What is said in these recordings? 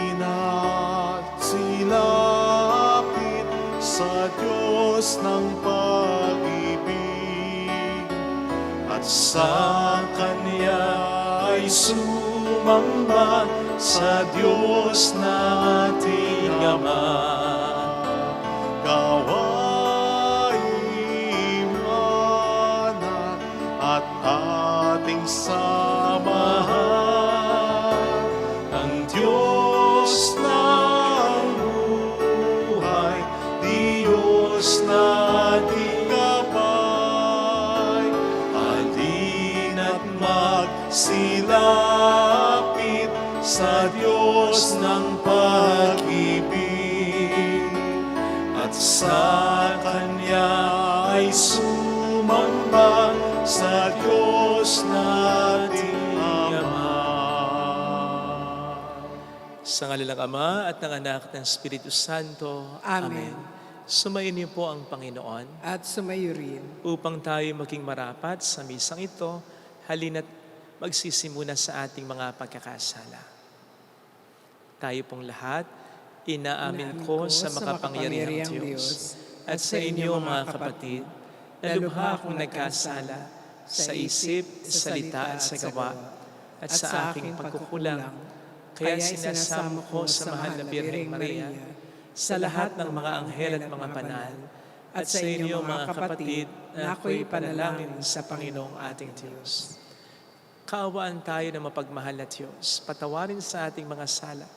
Halina't silapit sa Diyos ng pag-ibig, at sa Kanya ay sumamba sa Diyos na ating Ama. Gawain mana at ating samahan ang Diyos ng buhay, Diyos na ating gabay. Halina't magsilapit sa Diyos ng pag-ibig, at sa Kanya ay sumamba sa Diyos na ating Ama. Sa ngalan ng Ama at ng Anak at ng Espiritu Santo. Amen. Sumayin niyo po ang Panginoon At sumayo rin. upang tayo maging marapat sa misang ito. Halina't magsisimula sa ating mga pagkakasala. Tayo pong lahat, inaamin ko sa makapangyarihang Diyos at sa inyo mga kapatid, na lubha akong nagkasala sa isip, salita at sa gawa, at sa aking pagkukulang. Kaya sinasamo ko sa mahal na Birheng Maria, sa lahat ng mga anghel at mga banal, at sa inyo mga kapatid, na ako'y panalangin sa Panginoong ating Diyos. Kaawaan tayo ng mapagmahal na Diyos, patawarin sa ating mga sala,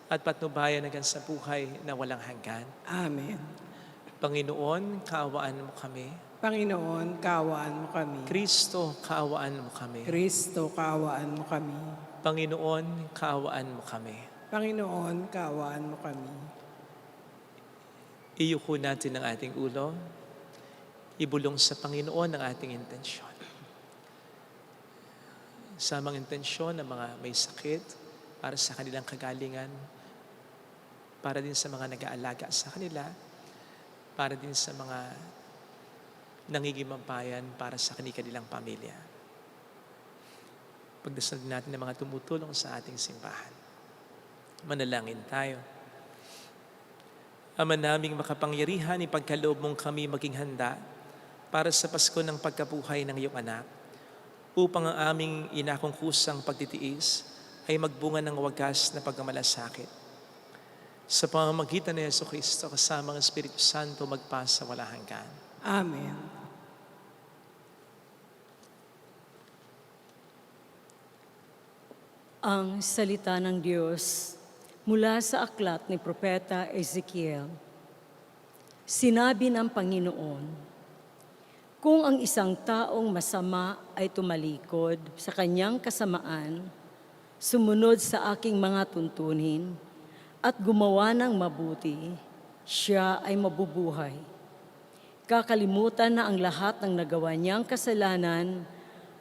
at patnubayan hanggang sa buhay na walang hanggan. Amen. Panginoon, kaawaan mo kami. Panginoon, kaawaan mo kami. Kristo, kaawaan mo kami. Kristo, kaawaan mo kami. Panginoon, kaawaan mo kami. Panginoon, kaawaan mo kami. Iyuko natin ang ating ulo. Ibulong sa Panginoon ang ating intensyon. Sa mga intensyon ng mga may sakit, para sa kanilang kagalingan, para din sa mga nag-aalaga sa kanila, para din sa mga nangigimampayan para sa kanilang pamilya. Pagdasal natin ng mga tumutulong sa ating simbahan. Manalangin tayo. Ama naming makapangyarihan, ipagkaloob mong kami maging handa para sa Pasko ng pagkabuhay ng iyong anak, upang ang aming inakungkusang pagtitiis ay magbunga ng wagas na pagmamalasakit. Sa pamamagitan ni Jesucristo kasama ng Espiritu Santo magpasa wala hanggan. Amen. Ang salita ng Diyos mula sa aklat ni Propeta Ezekiel. Sinabi ng Panginoon, kung ang isang taong masama ay tumalikod sa kanyang kasamaan, sumunod sa aking mga tuntunin, at gumawa ng mabuti, siya ay mabubuhay. Kakalimutan na ang lahat ng nagawa niyang kasalanan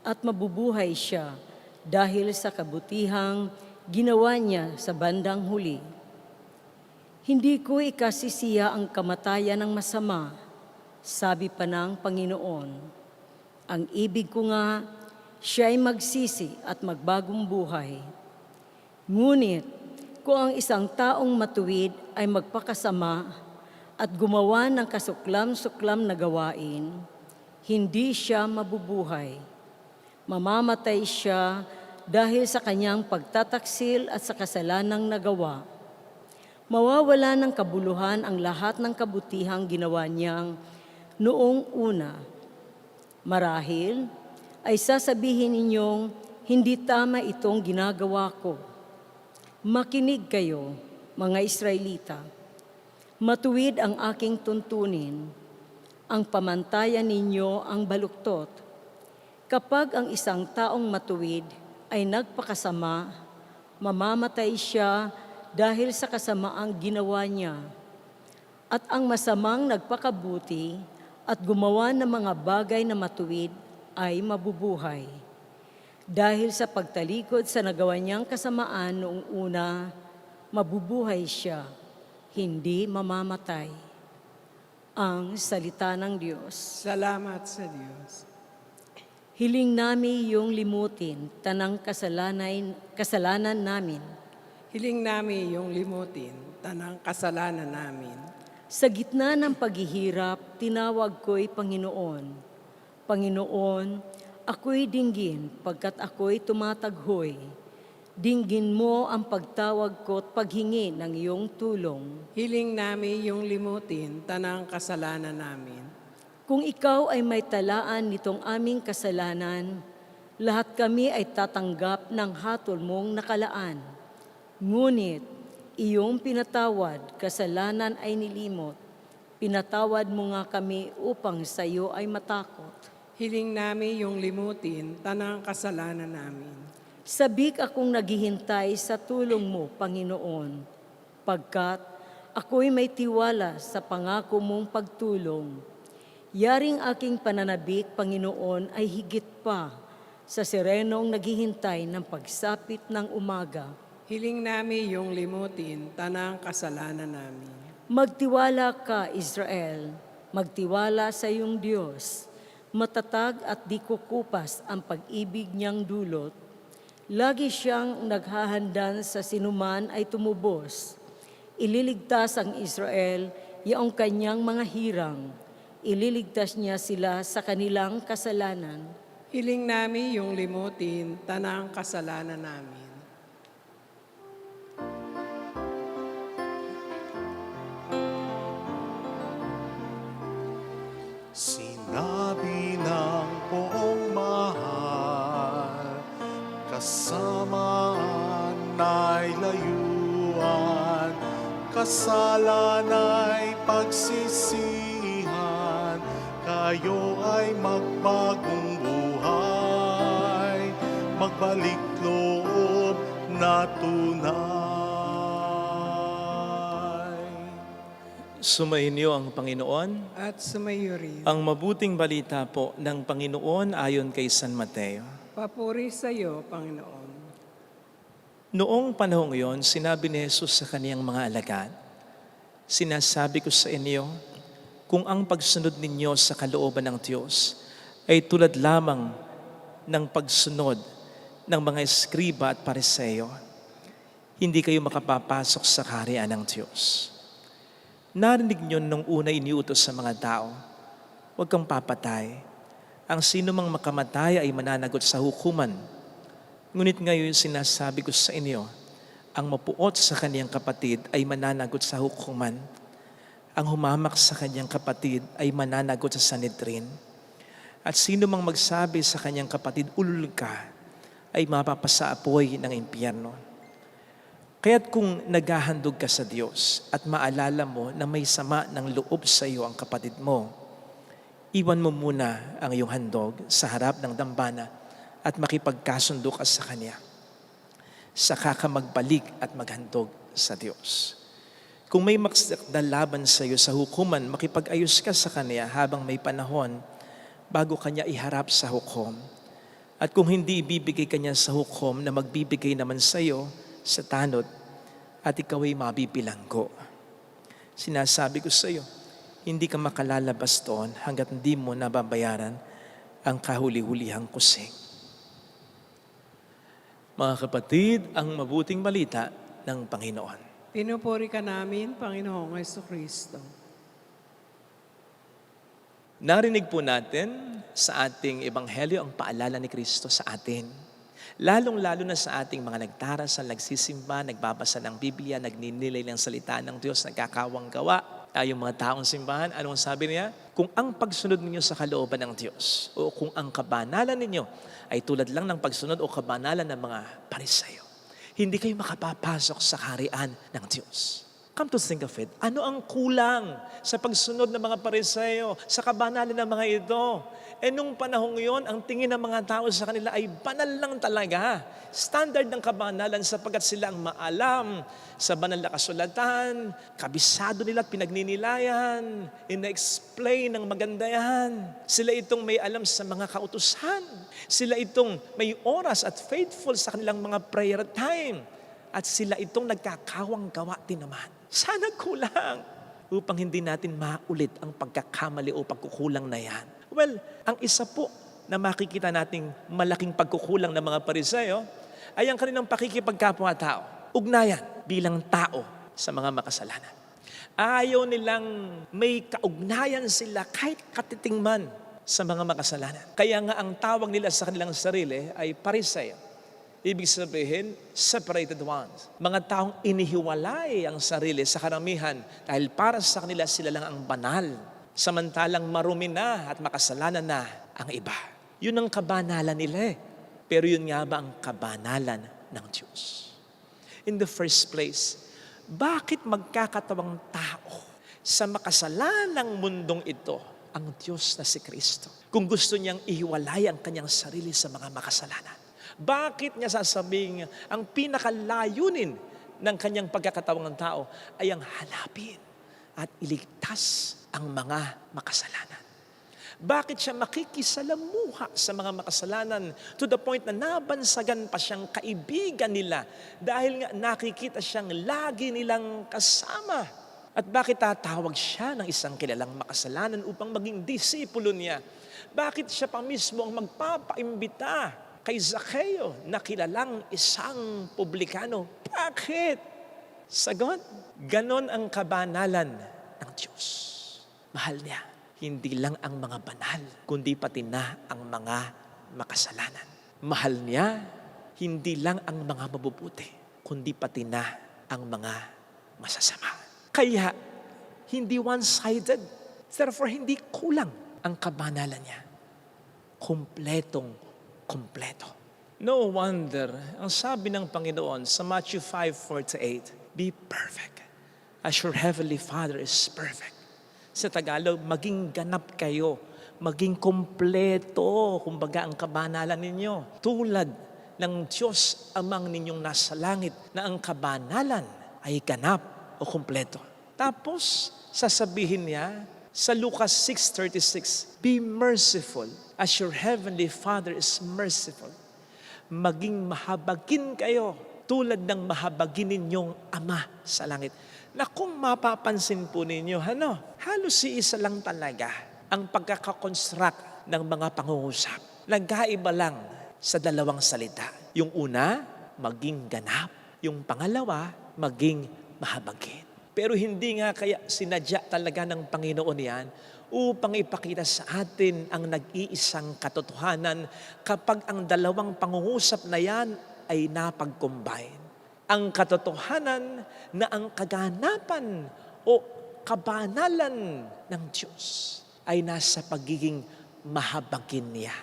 at mabubuhay siya dahil sa kabutihang ginawa niya sa bandang huli. Hindi ko ikasisiya ang kamatayan ng masama, sabi pa ng Panginoon. Ang ibig ko nga, siya ay magsisi at magbagong buhay. Ngunit, kung ang isang taong matuwid ay magpakasama at gumawa ng kasuklam-suklam na gawain, hindi siya mabubuhay. Mamamatay siya dahil sa kanyang pagtataksil at sa kasalanang nagawa. Mawawala ng kabuluhan ang lahat ng kabutihang ginawa niyang noong una. Marahil ay sasabihin ninyong, hindi tama itong ginagawa ko. Makinig kayo, mga Israelita. Matuwid ang aking tuntunin. Ang pamantayan ninyo ang baluktot. Kapag ang isang taong matuwid ay nagpakasama, mamamatay siya dahil sa kasamaang ginawa niya. At ang masamang nagpakabuti at gumawa ng mga bagay na matuwid ay mabubuhay. Dahil sa pagtalikod sa nagawa niyang kasamaan noong una, mabubuhay siya, hindi mamamatay. Ang salita ng Diyos. Salamat sa Diyos. Hiling namin iyong limutin, tanang kasalanan namin. Hiling namin iyong limutin, tanang kasalanan namin. Sa gitna ng paghihirap, tinawag ko'y Panginoon. Panginoon, ako'y dinggin pagkat ako'y tumataghoy. Dinggin mo ang pagtawag ko at paghingi ng iyong tulong. Hiling namin iyong limutin, tanang kasalanan namin. Kung ikaw ay may talaan nitong aming kasalanan, lahat kami ay tatanggap ng hatol mong nakalaan. Ngunit, iyong pinatawad, kasalanan ay nilimot. Pinatawad mo nga kami upang sa iyo ay matakot. Hiling namin iyong limutin, tanang kasalanan namin. Sabik akong naghihintay sa tulong mo, Panginoon, pagkat ako'y may tiwala sa pangako mong pagtulong. Yaring aking pananabik, Panginoon, ay higit pa sa sirenong naghihintay ng pagsapit ng umaga. Hiling namin iyong limutin, tanang kasalanan namin. Magtiwala ka, Israel, magtiwala sa iyong Diyos. Matatag at di kukupas ang pag-ibig niyang dulot. Lagi siyang naghahandan sa sinuman ay tumubos. Ililigtas ang Israel, yaong kanyang mga hirang. Ililigtas niya sila sa kanilang kasalanan. Hiling namin iyong limutin, tanang kasalanan namin. Sinabi ng poong mahal, kasamaan ay layuan, kasalan ay pagsisihan, kayo ay magbagong buhay, magbalik loob na tunay. Sumainyo ang Panginoon. At sumayo rin. Ang mabuting balita po ng Panginoon ayon kay San Mateo. Papuri sa iyo, Panginoon. Noong panahong iyon, sinabi ni Jesus sa kaniyang mga alagad, sinasabi ko sa inyo, kung ang pagsunod ninyo sa kalooban ng Diyos ay tulad lamang ng pagsunod ng mga eskriba at pariseo, hindi kayo makapapasok sa kaharian ng Diyos. Narinig niyo nung una iniutos sa mga tao, huwag kang papatay. Ang sino mang makamatay ay mananagot sa hukuman. Ngunit ngayon sinasabi ko sa inyo, ang mapuot sa kaniyang kapatid ay mananagot sa hukuman. Ang humamak sa kaniyang kapatid ay mananagot sa Sanhedrin. At sino mang magsabi sa kaniyang kapatid, ulul ka, ay mapapasaapoy ng impyerno. Kaya't kung naghahandog ka sa Diyos at maalala mo na may sama ng loob sa iyo ang kapatid mo, iwan mo muna ang iyong handog sa harap ng dambana at makipagkasundo ka sa Kanya. Saka ka magbalik at maghandog sa Diyos. Kung may maksakdal laban sa iyo sa hukuman, makipag-ayos ka sa Kanya habang may panahon bago Kanya iharap sa hukom. At kung hindi ibibigay Kanya sa hukom na magbibigay naman sa iyo sa tanod at ikaw ay mabibilanggo. Sinasabi ko sa iyo, hindi ka makalalabas doon hanggat hindi mo nababayaran ang kahuli-hulihang kusing. Mga kapatid, ang mabuting balita ng Panginoon. Pinupuri ka namin, Panginoong Jesucristo. Narinig po natin sa ating ebanghelyo ang paalala ni Kristo sa atin Lalong-lalo na sa ating mga nagdarasal, nagsisimba, nagbabasa ng Biblia, nagninilay ng salita ng Diyos, nagkakawang gawa. Tayong mga taong simbahan, anong sabi niya? Kung ang pagsunod ninyo sa kalooban ng Diyos o kung ang kabanalan ninyo ay tulad lang ng pagsunod o kabanalan ng mga Pariseyo, hindi kayo makapapasok sa kaharian ng Diyos. Come to think of it, ano ang kulang sa pagsunod ng mga Pariseyo, sa kabanalan ng mga ito? Nung panahong yon, ang tingin ng mga tao sa kanila ay banal lang talaga. Standard ng kabanalan sapagkat sila ang maalam sa banal na kasulatan, kabisado nila at pinagninilayan, ina-explain ng maganda yan. Sila itong may alam sa mga kautusan. Sila itong may oras at faithful sa kanilang mga prayer time. At sila itong nagkakawang gawa din naman. Sana kulang upang hindi natin maulit ang pagkakamali o pagkukulang na yan. Well, ang isa po na makikita nating malaking pagkukulang ng mga Pariseyo ay ang kanilang pakikipagkapwa-tao. Ugnayan bilang tao sa mga makasalanan. Ayaw nilang may kaugnayan sila kahit katiting man sa mga makasalanan. Kaya nga ang tawag nila sa kanilang sarili ay Pariseyo. Ibig sabihin, separated ones. Mga taong inihiwalay ang sarili sa karamihan dahil para sa kanila sila lang ang banal. Samantalang marumi na at makasalanan na ang iba. Yun ang kabanalan nila eh. Pero yun nga ba ang kabanalan ng Diyos? In the first place, bakit magkakatawang tao sa makasalanang mundong ito ang Diyos na si Kristo? Kung gusto niyang ihiwalay ang kanyang sarili sa mga makasalanan. Bakit niya sasabing ang pinakalayunin ng kanyang pagkakatawang ng tao ay ang hanapin at iligtas ang mga makasalanan? Bakit siya makikisalamuha sa mga makasalanan to the point na nabansagan pa siyang kaibigan nila dahil nga nakikita siyang lagi nilang kasama? At bakit tatawag siya ng isang kilalang makasalanan upang maging disipulo niya? Bakit siya pa mismo ang magpapaimbita kay Zaccheo na kilalang isang publikano? Bakit? Sagot, ganon ang kabanalan ng Diyos. Mahal niya, hindi lang ang mga banal, kundi pati na ang mga makasalanan. Mahal niya, hindi lang ang mga mabubuti, kundi pati na ang mga masasama. Kaya, hindi one-sided. Therefore, hindi kulang ang kabanalan niya. Kompletong kompleto. No wonder, ang sabi ng Panginoon sa Matthew 5:48, be perfect as your heavenly Father is perfect. Sa Tagalog, maging ganap kayo, maging kompleto, kumbaga ang kabanalan ninyo. Tulad ng Diyos amang ninyong nasa langit na ang kabanalan ay ganap o kompleto. Tapos, sasabihin niya sa Lucas 6:36, be merciful as your heavenly Father is merciful. Maging mahabagin kayo tulad ng mahabagin ninyong Ama sa langit. Na kung mapapansin po ninyo, halos isa lang talaga ang pagkakakonstruct ng mga pangungusap. Nagkaiba lang sa dalawang salita. Yung una, maging ganap. Yung pangalawa, maging mahabagin. Pero hindi nga kaya sinadya talaga ng Panginoon yan upang ipakita sa atin ang nag-iisang katotohanan kapag ang dalawang pangungusap na yan ay napag-combine. Ang katotohanan na ang kaganapan o kabanalan ng Diyos ay nasa pagiging mahabagin niya.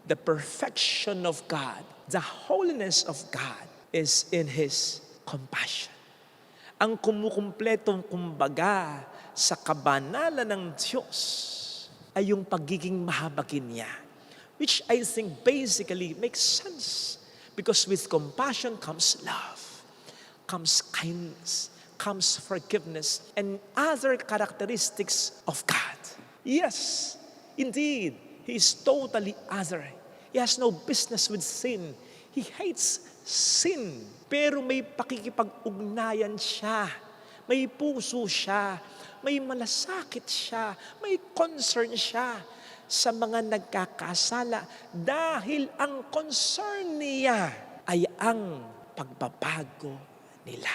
The perfection of God, the holiness of God is in His compassion. Ang kumukumpletong kumbaga sa kabanalan ng Diyos ay yung pagiging mahabagin niya. Which I think basically makes sense. Because with compassion comes love, comes kindness, comes forgiveness, and other characteristics of God. Yes, indeed, He is totally other. He has no business with sin. He hates sin. Pero may pakikipag-ugnayan siya. May puso siya. May malasakit siya. May concern siya sa mga nagkakasala dahil ang concern niya ay ang pagbabago nila.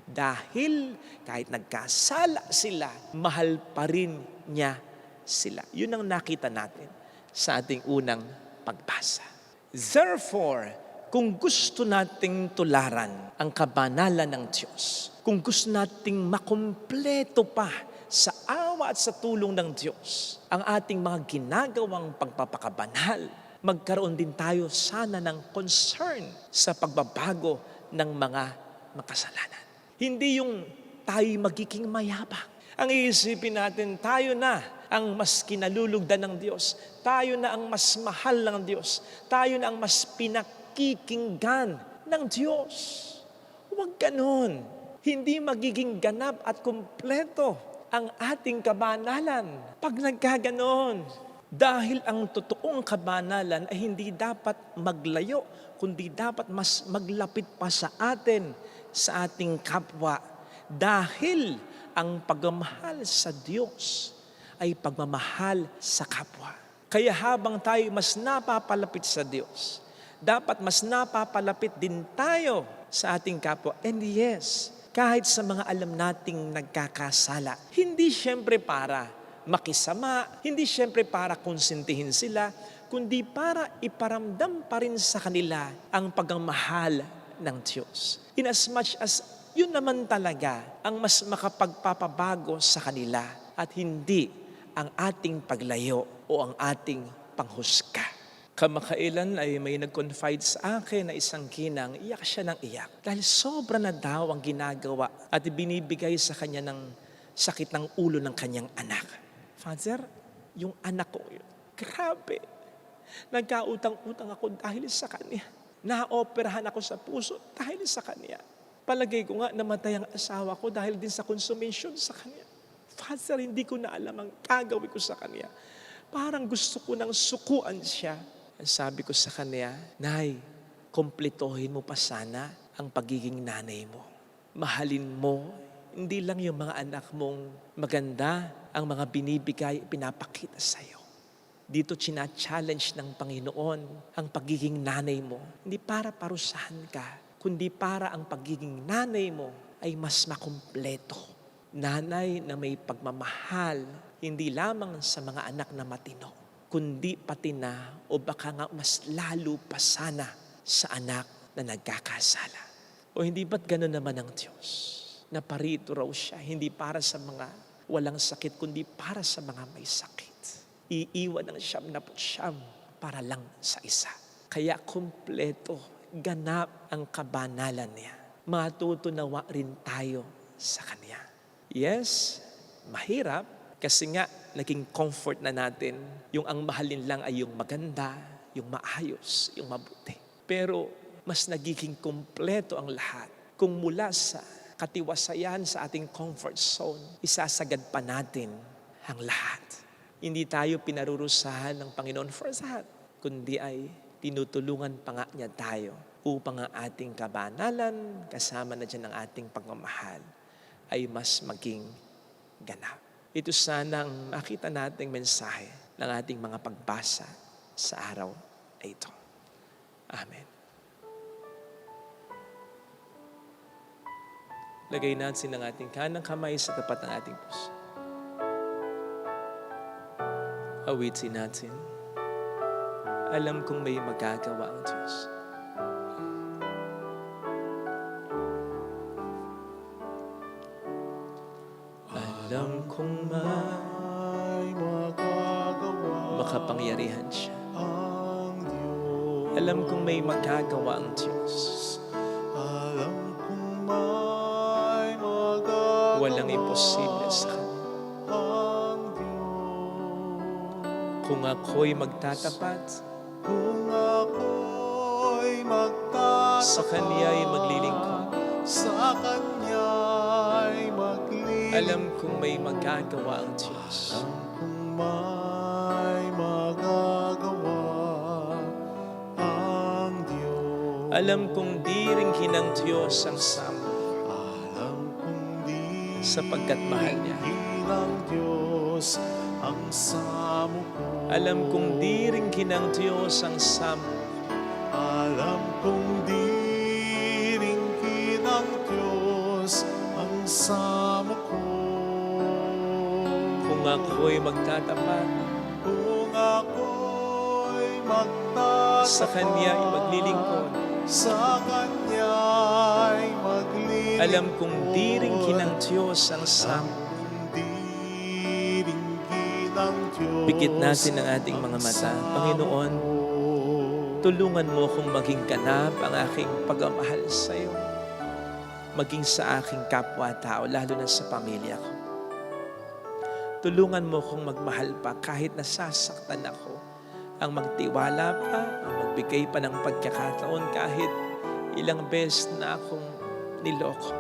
Dahil kahit nagkasala sila, mahal pa rin niya sila. Yun ang nakita natin sa ating unang pagbasa. Therefore, kung gusto nating tularan ang kabanalan ng Diyos, kung gusto nating makumpleto pa sa awa at sa tulong ng Diyos ang ating mga ginagawang pagpapakabanal, magkaroon din tayo sana ng concern sa pagbabago ng mga makasalanan. Hindi yung tayo magiging mayabang. Ang iisipin natin, tayo na ang mas kinalulugdan ng Diyos. Tayo na ang mas mahal ng Diyos. Tayo na ang mas pinakikinggan ng Diyos. Huwag ganon. Hindi magiging ganap at kumpleto ang ating kabanalan pag nagkaganon. Dahil ang totoong kabanalan ay hindi dapat maglayo, kundi dapat mas maglapit pa sa atin, sa ating kapwa. Dahil ang pagmamahal sa Diyos ay pagmamahal sa kapwa. Kaya habang tayo mas napapalapit sa Diyos, dapat mas napapalapit din tayo sa ating kapwa. And yes, kahit sa mga alam nating nagkakasala, hindi siyempre para makisama, hindi siyempre para konsentihin sila, kundi para iparamdam pa rin sa kanila ang pagmamahal ng Diyos. In as much as yun naman talaga ang mas makapagpapabago sa kanila at hindi ang ating paglayo o ang ating panghusga. Kamakailan ay may nag-confide sa akin na isang ginang, iyak siya ng iyak. Dahil sobra na daw ang ginagawa at binibigay sa kanya ng sakit ng ulo ng kanyang anak. Father, yung anak ko, grabe. Nagkautang-utang ako dahil sa kanya. Naoperahan ako sa puso dahil sa kanya. Palagay ko nga namatay ang asawa ko dahil din sa consummation sa kanya. Father, hindi ko na alam ang gagawin ko sa kanya. Parang gusto ko nang sukuan siya. Sabi ko sa kanya, Nay, kompletohin mo pa sana ang pagiging nanay mo. Mahalin mo, hindi lang yung mga anak mong maganda, ang mga binibigay, pinapakita sa'yo. Dito china-challenge ng Panginoon ang pagiging nanay mo. Hindi para parusahan ka, kundi para ang pagiging nanay mo ay mas makumpleto. Nanay na may pagmamahal, hindi lamang sa mga anak na matino, kundi pati na o baka nga mas lalo pa sana sa anak na nagkakasala. O hindi ba't gano'n naman ang Diyos? Na parito raw siya, hindi para sa mga walang sakit, kundi para sa mga may sakit. Iiwan ng 99 para lang sa isa. Kaya kumpleto, ganap ang kabanalan niya. Matutunawa rin tayo sa Kanya. Yes, mahirap kasi nga naging comfort na natin yung ang mahalin lang ay yung maganda, yung maayos, yung mabuti. Pero mas nagiging kumpleto ang lahat kung mula sa katiwasayan sa ating comfort zone, isasagad pa natin ang lahat. Hindi tayo pinarurusahan ng Panginoon for that, kundi ay tinutulungan pa nga niya tayo upang ang ating kabanalan, kasama na dyan ang ating pagmamahal, ay mas maging ganap. Ito sana ang makita nating mensahe ng ating mga pagbasa sa araw na ito. Amen. Lagay natin ang ating kanang kamay sa tapat ng ating puso. Awitin natin. Alam kong may magagawa ang Diyos. Alam kong Ay magagawa makapangyarihan siya. ang Diyos. Alam kong may magagawa ang Diyos. Alam kong may magagawa Walang imposible sa Kanya. ang Diyos. Kung ako'y magtatapat, Kung ako'y magtatapat sa Kanya'y maglilingkod. sa Kanya'y maglilingkod. Alam kong may magagawa ang Diyos. Alam kong may magagawa ang Diyos. Alam kong di rin ng Diyos ang samo, Alam kong di sapagkat mahal niya. ng Diyos ang samo ko. Alam kong di rin ng Diyos ang samo, Alam kong di rin ng Diyos ang samo ko. kung ako'y magtatapat Kung ako'y magtatapat sa Kanya'y maglilingkod. sa Kanya'y maglilingkod. Alam kong diringkin ng Diyos ang sama. Diringgin ng Diyos Pikit natin ang ating mga mata. Panginoon, tulungan mo akong maging ganap ang aking pagmamahal sa iyo. Maging sa aking kapwa-tao, lalo na sa pamilya ko. Tulungan mo akong magmahal pa kahit nasasaktan ako. Ang magtiwala pa, ang magbigay pa ng pagkakataon kahit ilang beses na akong niloko.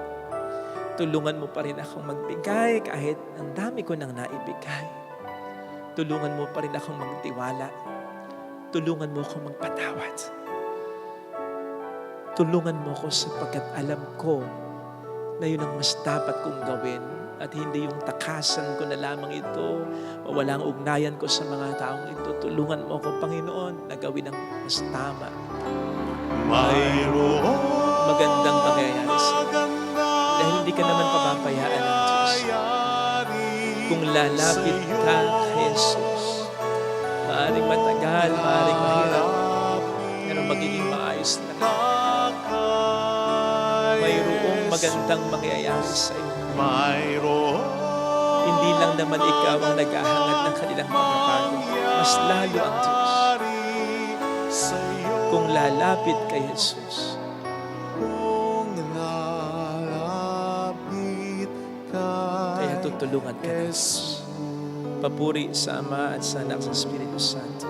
Tulungan mo pa rin akong magbigay kahit ang dami ko nang naibigay. Tulungan mo pa rin akong magtiwala. Tulungan mo akong magpatawad. Tulungan mo ako sapagkat alam ko na yun ang mas dapat kong gawin at hindi yung takasan ko na lamang ito o walang ugnayan ko sa mga taong ito. Tulungan mo ako, Panginoon, na gawin ang mas tama. mayroong Magandang pangyayari sa iyo. Dahil hindi ka naman pababayaan ng Diyos. Kung lalapit ka kay Jesus, maaaring matagal, maaaring mahirap, pero magiging maayos na ka. Mayroong magandang mangyayari sa iyo. mayroong Hindi lang naman ikaw ang naghahangad ng kanilang pagpapago. Mas lalo ang Diyos. Kung lalapit kay Jesus, kung lalapit kaya kay tutulungan ka na. Jesus. Papuri sa Ama at sa Anak sa Espiritu Santo.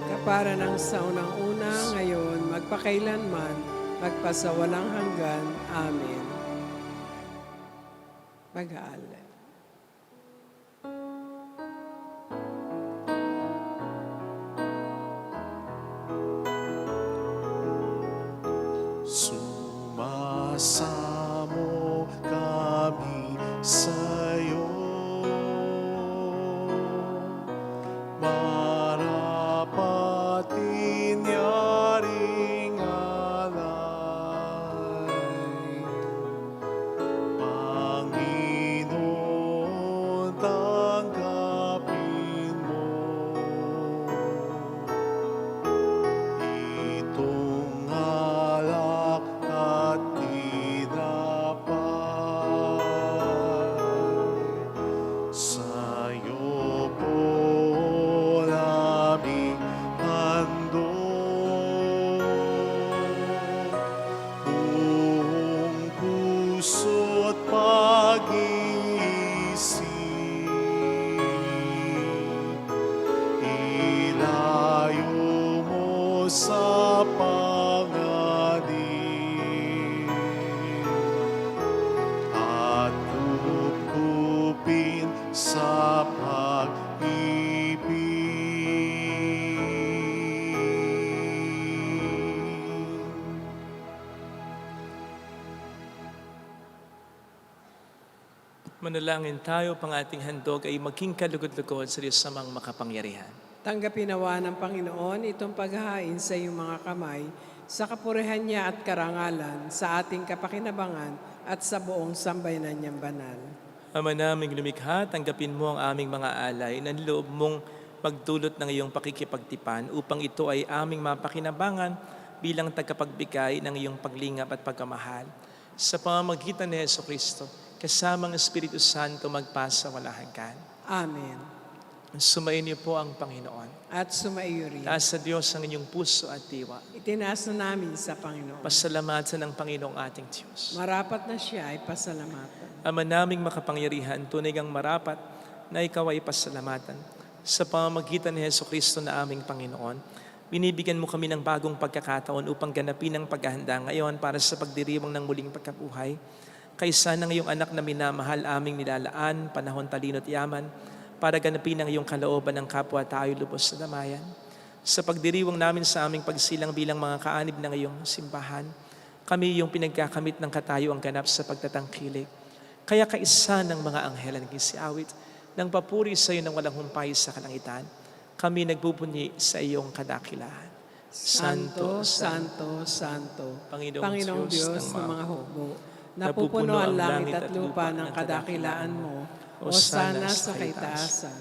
Kapara ng sa unang-una, ngayon, magpakailanman, magpasawalang hanggan. Amen. Mag-aalay. Sumasamo kami sa'yo, marapat inyaring alay. Panginoon, tanggapin mo itong alak at tinapay. Sa'yo po naming handog, buong puso't pag-iisip. Ilayo mo sa panganib at kupkupin sa pag-ibig. Manalangin tayo, pang ating handog ay maging kalugod-lugod sa Diyos samang makapangyarihan. Tanggapin nawa ng Panginoon itong paghahain sa iyong mga kamay, sa kapurihan niya at karangalan, sa ating kapakinabangan at sa buong sambayanan niyang banal. Ama naming lumikha, tanggapin mo ang aming mga alay na niloob mong magdulot ng iyong pakikipagtipan upang ito ay aming mapakinabangan bilang tagapagbigay ng iyong paglingap at pagkamahal. Sa pamamagitan ni Jesucristo, kasamang Espiritu Santo magpasa walang hanggan. Amen. Sumayin niyo po ang Panginoon. At sumaiyo rin. Taas sa Diyos ang inyong puso at diwa. Itinaas na namin sa Panginoon. Pasalamatan ng Panginoong ating Diyos. Marapat na siya ay pasalamatan. Ama naming makapangyarihan, tunay kang marapat na ikaw ay pasalamatan. Sa pamamagitan ni Jesucristo na aming Panginoon, binibigyan mo kami ng bagong pagkakataon upang ganapin ang paghahanda ngayon para sa pagdiriwang ng muling pagkabuhay. Kaysa ng iyong anak na minamahal aming nilalaan, panahon, talino at yaman, para ganapin ang iyong kalooban ng kapwa tayo lubos sa damayan. Sa pagdiriwang namin sa aming pagsilang bilang mga kaanib ng iyong simbahan, kami yung pinagkakamit ng katayuang ganap sa pagtatangkilik. Kaya kaisa ng mga anghel ang gisiawit, ng papuri sa iyo ng walang humpay sa kalangitan, kami nagbubunyi sa iyong kadakilaan. Santo, Santo, Santo, Panginoong Diyos ng mga hukbo, napupuno ang langit at lupa ng kadakilaan mo, o sana sa kaitaasan.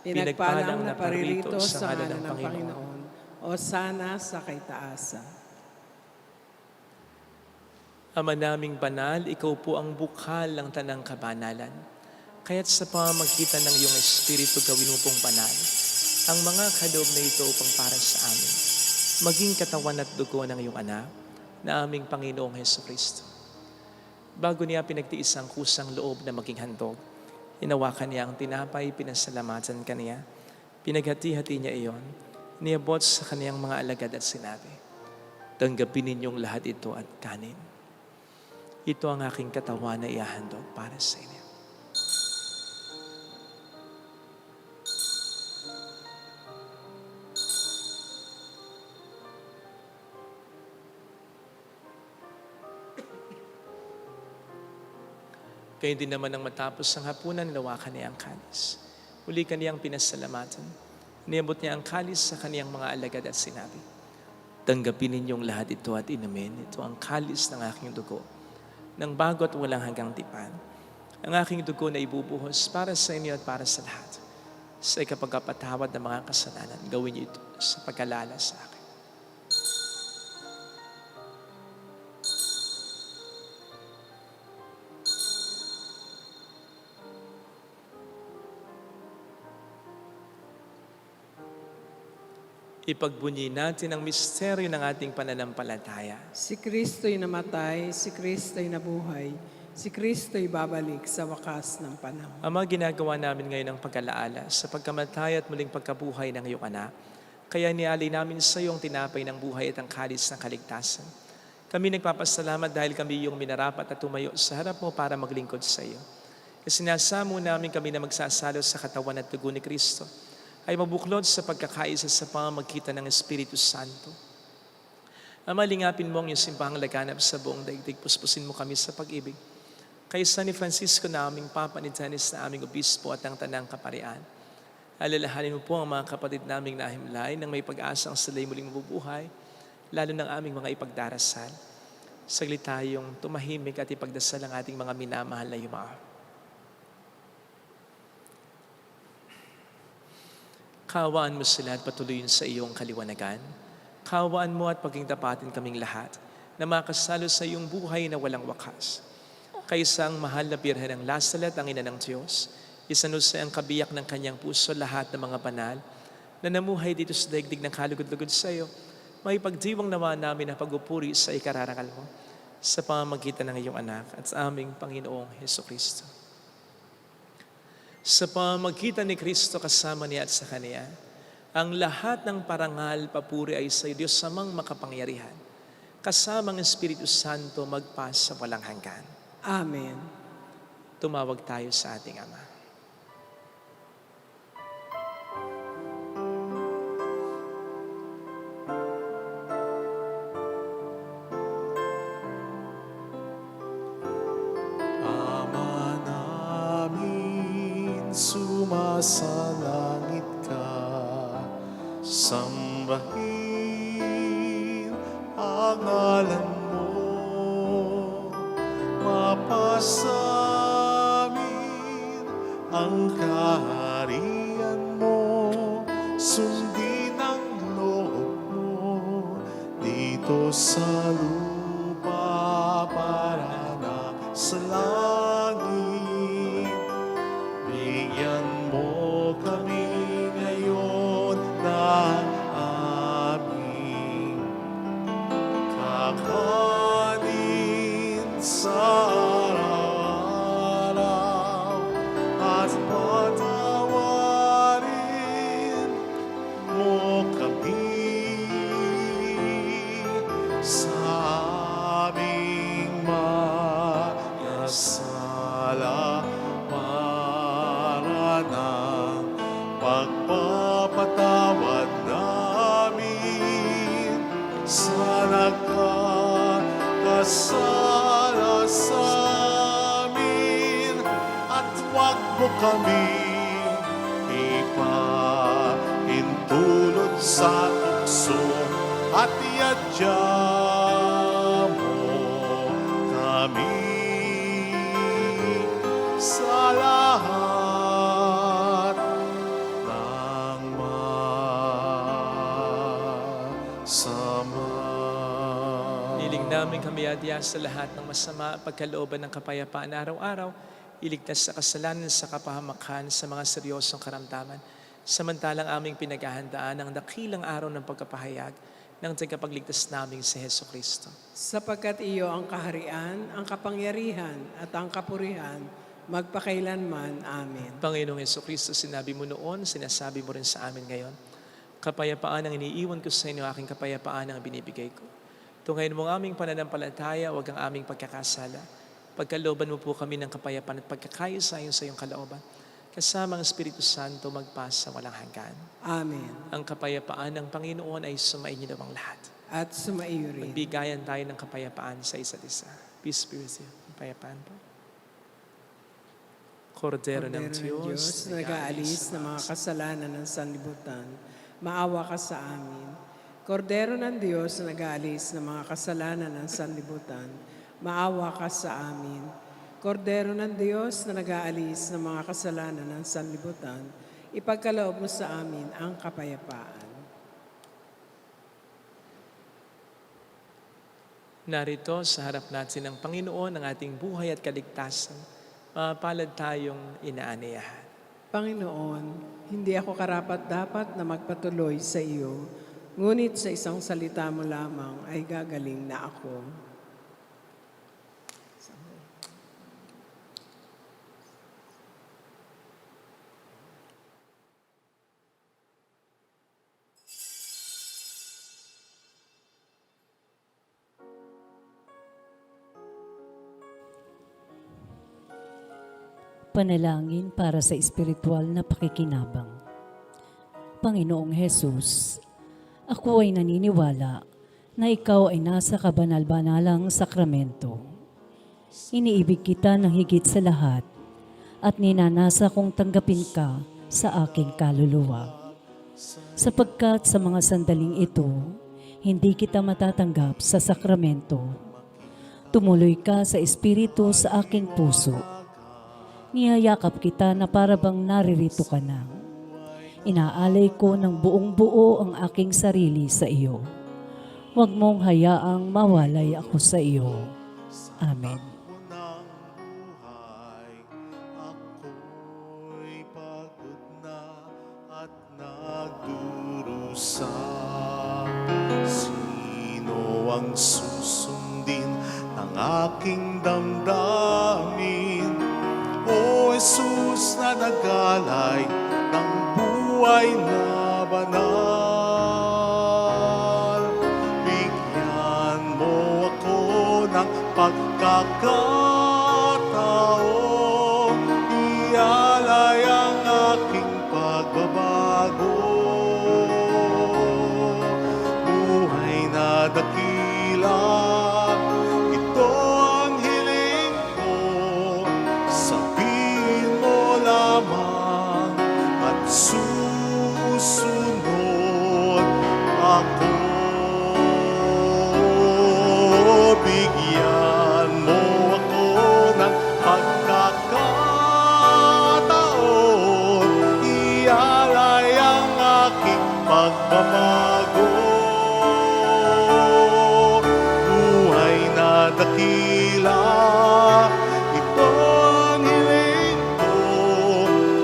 Pinagpalang na paririto sa ngalan ng Panginoon. o sana sa kaitaasan. Ama naming banal, ikaw po ang bukal ng tanang kabanalan. Kaya't sa pamamagitan ng iyong Espiritu gawin mo pong banal ang mga kaloob na ito upang para sa amin maging katawan at dugo ng iyong anak na aming Panginoong Hesukristo. Bago niya pinagtiis ang kusang loob na maging handog, hinawakan niya ang tinapay, pinasalamatan kaniya, pinaghati-hati niya iyon, niabot sa kaniyang mga alagad at sinabi, "Tanggapin ninyong lahat ito at kanin. Ito ang aking katawan na ihahandog para sa inyo." Kaya din naman nang matapos ang hapunan, nilawakan niya ang kalis. Muli kaniyang pinasalamatan. Niabot niya ang kalis sa kaniyang mga alagad at sinabi, "Tanggapin ninyong lahat ito at inumin. Ito ang kalis ng aking dugo, ng bago at walang hanggang tipan. Ang aking dugo na ibubuhos para sa inyo at para sa lahat. Sa ikapagpatawad ng mga kasalanan, gawin niyo ito sa pagkalala sa akin." Ipagbunyi natin ang misteryo ng ating pananampalataya. Si Kristo'y namatay, si Kristo'y nabuhay, si Kristo'y babalik sa wakas ng panahon. Ama, ginagawa namin ngayon ang pag-alaala sa pagkamatay at muling pagkabuhay ng iyong anak. Kaya nialay namin sa iyo ang tinapay ng buhay at ang kalis ng kaligtasan. Kami nagpapasalamat dahil kami iyong minarapat at tumayo sa harap mo para maglingkod sa iyo. Isinasamo namin kami na magsasalo sa katawan at dugo ni Kristo ay mabuklod sa pagkakaisa sa pamamagitan ng Espiritu Santo. Ama, lingapin mo ang iyong simbahang laganap sa buong daigdig. Puspusin mo kami sa pag-ibig. Kay San Francisco na aming Papa ni Tanis na aming Obispo at ang Tanang Kaparian. Alalahanin mo po ang mga kapatid naming nahimlay nang may pag-asang sila'y muling mabubuhay, lalo ng aming mga ipagdarasal. Saglit tayong tumahimik at ipagdasal ang ating mga minamahal na yumao. Kaawaan mo sila at patuloyin sa iyong kaliwanagan. Kaawaan mo at pagingtapatin kaming lahat na makasalo sa iyong buhay na walang wakas. Kaysa ang mahal na Birhen ng Lasalet, ang ina ng Diyos, isanusay ang kabiyak ng kanyang puso lahat ng mga banal na namuhay dito sa daigdig ng kalugod-lugod sa iyo. May pagdiwang nawa namin na pagupuri sa ikararangal mo sa pamamagitan ng iyong anak at sa aming Panginoong Hesukristo. Sa pamamagitan ni Kristo kasama niya at sa Kaniya, ang lahat ng parangal, papuri ay sa Diyos samang makapangyarihan, kasamang Espiritu Santo magpas sa walang hanggan. Amen. Tumawag tayo sa ating Ama. Ama namin, sumasalangit ka, sambahin ang ngalan mo, mapasamin ang kaharian mo, sundin ang loob mo dito sa lupa para na sa langit. Bigyan mo kami ngayon ng aming kakanin sa araw-araw at patawarin mo kami sa aming mga sala para ng pagpapatawad namin sa nagkakasala sa amin, at huwag mo kami ipahintulot sa tukso at iadya mo kami sa lahat ng mal. namin kami adya sa lahat ng masama, pagkalooban ng kapayapaan araw-araw, iligtas sa kasalanan sa kapahamakan sa mga seryosong karamdaman. Samantalang aming pinaghahandaan ang dakilang araw ng pagkapahayag ng tagapagligtas naming si Heso Kristo. Sapagkat iyo ang kaharian, ang kapangyarihan, at ang kapurihan, magpakailanman. Amen. Panginoong Heso Kristo, sinabi mo noon, sinasabi mo rin sa amin ngayon, kapayapaan ang iniiwan ko sa inyo, aking kapayapaan ang binibigay ko. Tungayin mo ang aming pananampalataya, huwag ang aming pagkakasala. Pagkalooban mo po kami ng kapayapaan at pagkakayos ayon sa iyong kalooban. Kasama ang Espiritu Santo magpasa walang hanggan. Amen. Ang kapayapaan ng Panginoon ay sumainyo daw ang lahat. At sumaiyo rin. Magbigayan tayo ng kapayapaan sa isa't isa. Peace be with you. Kapayapaan po. Kordero ng Diyos, nag-aalis ng mga kasalanan ng sanlibutan, maawa ka sa amin. Kordero ng Diyos, nag-aalis ng mga kasalanan ng sanlibutan, maawa ka sa amin. Kordero ng Diyos na nag-aalis ng mga kasalanan ng sanlibutan, ipagkaloob mo sa amin ang kapayapaan. Narito sa harap natin ng Panginoon ang ating buhay at kaligtasan. Mapalad tayong inaaniyahan. Panginoon, hindi ako karapat-dapat na magpatuloy sa iyo, ngunit sa isang salita mo lamang ay gagaling na ako. Panalangin para sa espiritual na pakikinabang. Panginoong Hesus, ako ay naniniwala na ikaw ay nasa kabanal-banalang sakramento. Iniibig kita ng higit sa lahat at ninanasa kong tanggapin ka sa aking kaluluwa. Sapagkat sa mga sandaling ito, hindi kita matatanggap sa sakramento. Tumuloy ka sa espiritu sa aking puso. Niyayakap kita na para bang naririto ka na. Inaalay ko ng buong buo ang aking sarili sa iyo. Huwag mong hayaang mawalay ako sa iyo. Amen. Ng buhay, ako'y pagod na at nagdurusa. Sino ang susundin ng aking damdamin? O Jesus na nagalay ng buhay na banal, bigyan mo ako ng pagkakataon, ialay ang aking pagbabago. Buhay na dakila, ito ang hiling ko, sabihin mo lamang at susunod ako. Bigyan mo ako ng pagkakataon, ialay ang aking pagbabago. Buhay na dakila, ito ang hiling ko,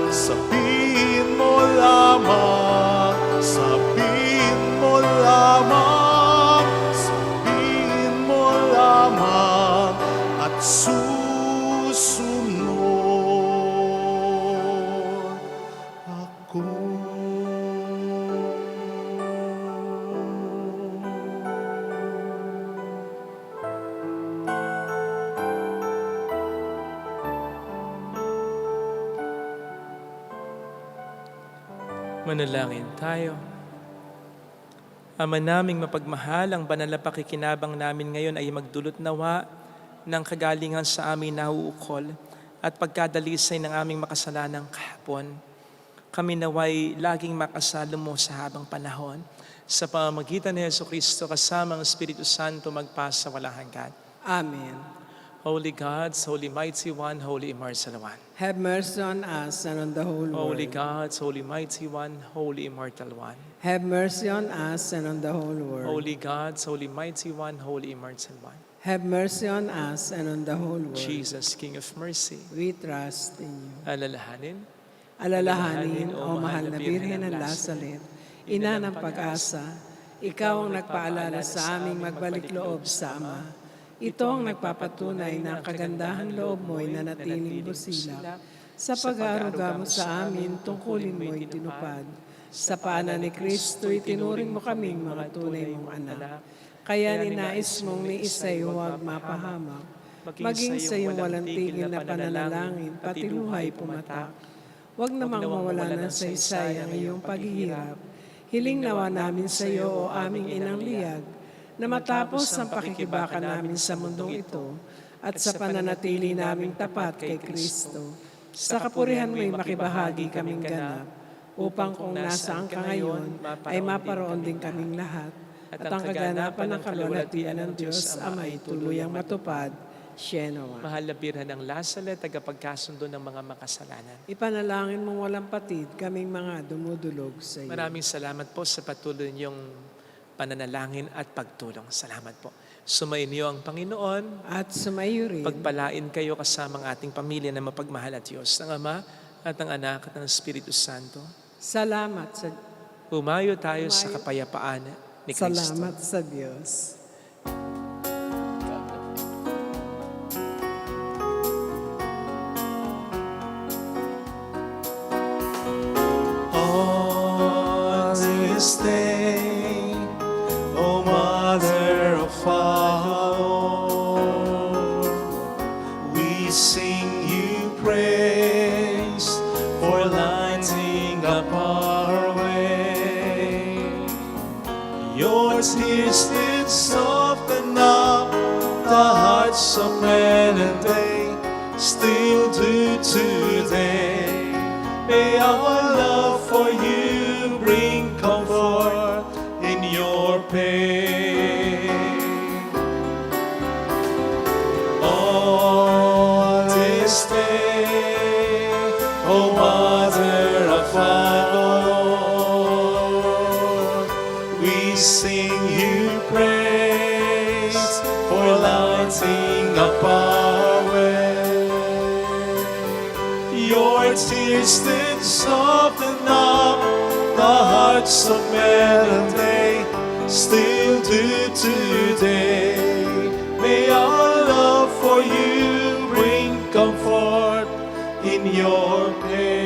sabihin mo lamang, sabihin mo lamang, sabihin mo lamang at susunod ako. Manalangin tayo. Ama naming mapagmahal, ang banal na pakikinabang namin ngayon ay magdulot nawa ng kagalingan sa aming nauukol at pagkadalisay ng aming makasalanang kahapon. Kami naway laging makasalo mo sa habang panahon. Sa pamamagitan ni Jesucristo kasama ang Espiritu Santo magpasa walang hanggan. Amen. Holy Gods, Holy Mighty One, Holy Immortal One. Have mercy on us and on the whole Holy world. Gods, Holy Mighty One, Holy Immortal One. Have mercy on us and on the whole world. Holy Gods, Holy Mighty One, Holy Immortal One. Have mercy on us and on the whole world. Jesus, King of Mercy, We trust in you. alalahanin, Alalahanin, O mahal na Birhen ng Lazaret, ina ng pag-asa, ikaw ang nagpaalala sa aming magbalik loob sa Ama. Ito ang nagpapatunay na ang kagandahang loob mo'y nanatiling busila. Sa pag-aaruga mo sa amin, tungkulin mo'y tinupad. Sa paanan ni Kristo, itinuring mo kaming mga tunay mong anak. Kaya ninais mong ni isa'y huwag mapahamak, maging sa iyong walang tigil na pananalangin, pati luhay pumatak. Huwag namang mawala ng saysay ang iyong paghihirap. Hiling nawa namin sa iyo, o aming inang liyag, na matapos ang pakikibaka namin sa mundong ito at sa pananatili naming tapat kay Kristo, sa kapurihan mo'y makibahagi kaming ganap, upang kung nasaan ka ngayon, ay maparoon din kaming lahat, at ang kaganapan ng kalwalhatian ng Diyos Ama'y tuluyang matupad. Shenoa. mahal na Birhen ng Lazaret, tagapagkasundo ng mga makasalanan. Ipanalangin mong walang patid kaming mga dumudulog sa iyo. Maraming salamat po sa patuloy niyong pananalangin at pagtulong. Salamat po. Sumainyo ang Panginoon. At sumayo rin. Pagpalain kayo kasama ang ating pamilya na mapagmahal at Diyos, ng Ama at ng Anak at ng Espiritu Santo. Salamat sa Humayo tayo sa kapayapaan ni Kristo. Salamat sa Diyos. On this day, O Mother of our Lord, we sing you praise for lighting up our way. Your tears did soften up the hearts of men and they still do today. May our love for you bring comfort in your pain. On this day, O Mother of our Lord, we sing you praise for lighting up our way. Your tears did soften up the hearts of men and they still do today. May our love for you bring comfort in your pain.